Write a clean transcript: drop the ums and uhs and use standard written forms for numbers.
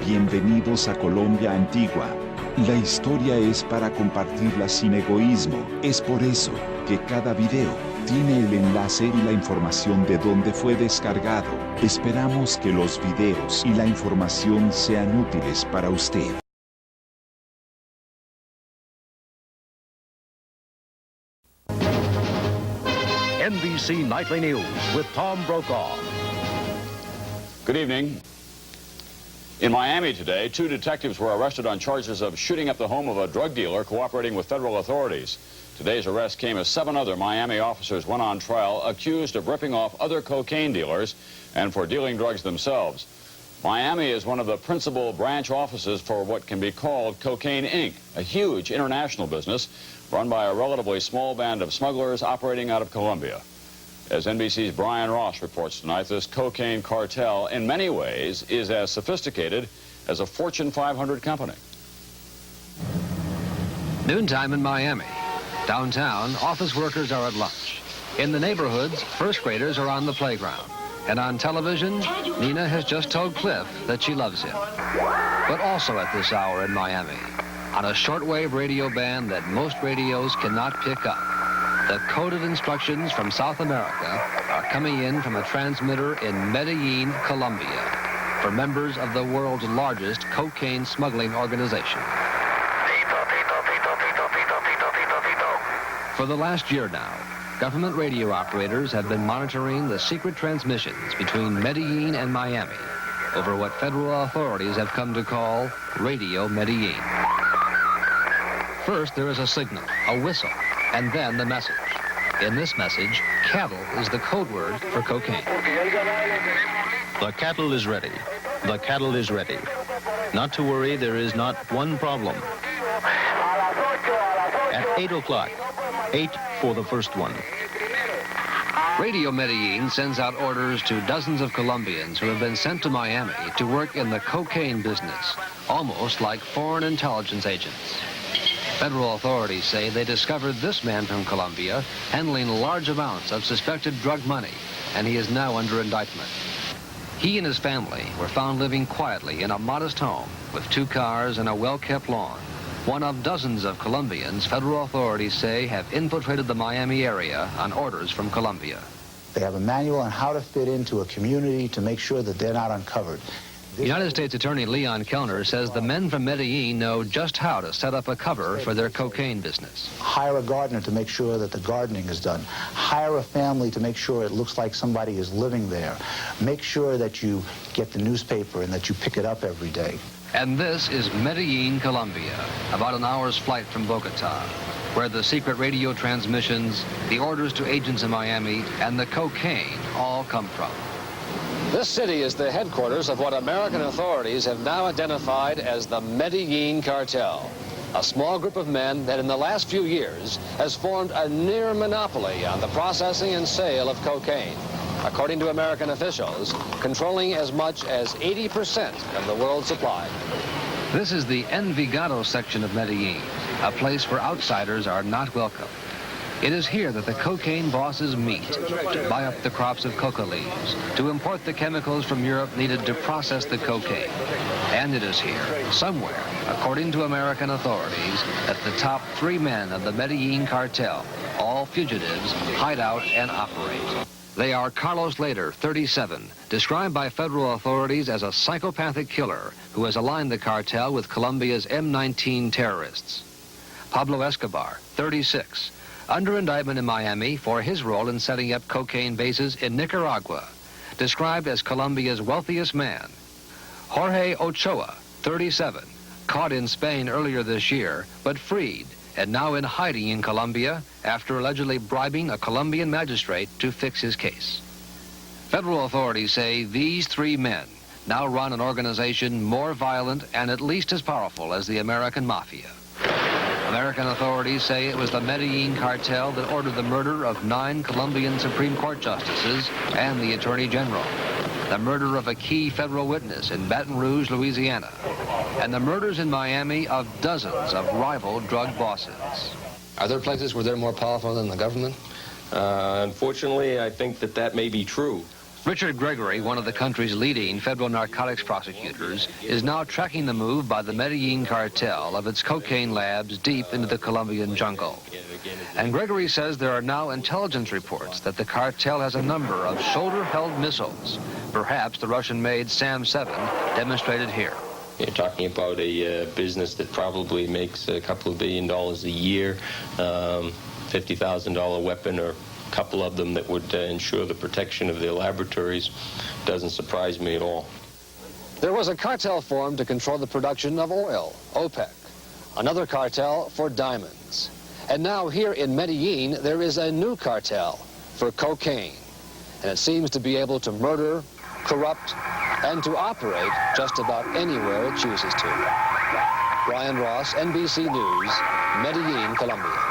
Bienvenidos a Colombia Antigua. La historia es para compartirla sin egoísmo. Es por eso que cada video tiene el enlace y la información de dónde fue descargado. Esperamos que los videos y la información sean útiles para usted. NBC Nightly News with Tom Brokaw. Good evening. In Miami today, 2 detectives were arrested on charges of shooting up the home of a drug dealer cooperating with federal authorities. Today's arrest came as 7 other Miami officers went on trial accused of ripping off other cocaine dealers and for dealing drugs themselves. Miami is one of the principal branch offices for what can be called Cocaine Inc., a huge international business run by a relatively small band of smugglers operating out of Colombia. As NBC's Brian Ross reports tonight, this cocaine cartel, in many ways, is as sophisticated as a Fortune 500 company. Noontime in Miami. Downtown, office workers are at lunch. In the neighborhoods, first graders are on the playground. And on television, Nina has just told Cliff that she loves him. But also at this hour in Miami, on a shortwave radio band that most radios cannot pick up, the coded instructions from South America are coming in from a transmitter in Medellin, Colombia, for members of the world's largest cocaine smuggling organization. For the last year now, government radio operators have been monitoring the secret transmissions between Medellin and Miami over what federal authorities have come to call Radio Medellin. First, there is a signal, a whistle, and then the message. In this message, cattle is the code word for cocaine. The cattle is ready. The cattle is ready. Not to worry, there is not one problem. At 8 o'clock, 8 for the first one. Radio Medellin sends out orders to dozens of Colombians who have been sent to Miami to work in the cocaine business, almost like foreign intelligence agents. Federal authorities say they discovered this man from Colombia handling large amounts of suspected drug money, and he is now under indictment. He and his family were found living quietly in a modest home with 2 cars and a well-kept lawn, one of dozens of Colombians federal authorities say have infiltrated the Miami area on orders from Colombia. They have a manual on how to fit into a community to make sure that they're not uncovered. United States Attorney Leon Kellner says the men from Medellin know just how to set up a cover for their cocaine business. Hire a gardener to make sure that the gardening is done. Hire a family to make sure it looks like somebody is living there. Make sure that you get the newspaper and that you pick it up every day. And this is Medellin, Colombia, about an hour's flight from Bogota, where the secret radio transmissions, the orders to agents in Miami, and the cocaine all come from. This city is the headquarters of what American authorities have now identified as the Medellin cartel, a small group of men that in the last few years has formed a near monopoly on the processing and sale of cocaine, according to American officials, controlling as much as 80% of the world's supply. This is the Envigado section of Medellin, a place where outsiders are not welcome. It is here that the cocaine bosses meet to buy up the crops of coca leaves, to import the chemicals from Europe needed to process the cocaine. And it is here, somewhere, according to American authorities, that the top 3 men of the Medellin cartel, all fugitives, hide out and operate. They are Carlos Lader, 37, described by federal authorities as a psychopathic killer who has aligned the cartel with Colombia's M19 terrorists. Pablo Escobar, 36, under indictment in Miami for his role in setting up cocaine bases in Nicaragua, described as Colombia's wealthiest man. Jorge Ochoa, 37, caught in Spain earlier this year, but freed, and now in hiding in Colombia after allegedly bribing a Colombian magistrate to fix his case. Federal authorities say these 3 men now run an organization more violent and at least as powerful as the American mafia. American authorities say it was the Medellin cartel that ordered the murder of 9 Colombian Supreme Court justices and the Attorney General, the murder of a key federal witness in Baton Rouge, Louisiana, and the murders in Miami of dozens of rival drug bosses. Are there places where they're more powerful than the government? Unfortunately, I think that may be true. Richard Gregory, one of the country's leading federal narcotics prosecutors, is now tracking the move by the Medellin cartel of its cocaine labs deep into the Colombian jungle. And Gregory says there are now intelligence reports that the cartel has a number of shoulder-held missiles, perhaps the Russian-made SAM-7 demonstrated here. You're talking about a business that probably makes a couple of $1 billion a year, $50,000 weapon or a couple of them that would ensure the protection of their laboratories. Doesn't surprise me at all. There was a cartel formed to control the production of oil, OPEC, another cartel for diamonds. And now here in Medellin, there is a new cartel for cocaine. And it seems to be able to murder, corrupt, and to operate just about anywhere it chooses to. Brian Ross, NBC News, Medellin, Colombia.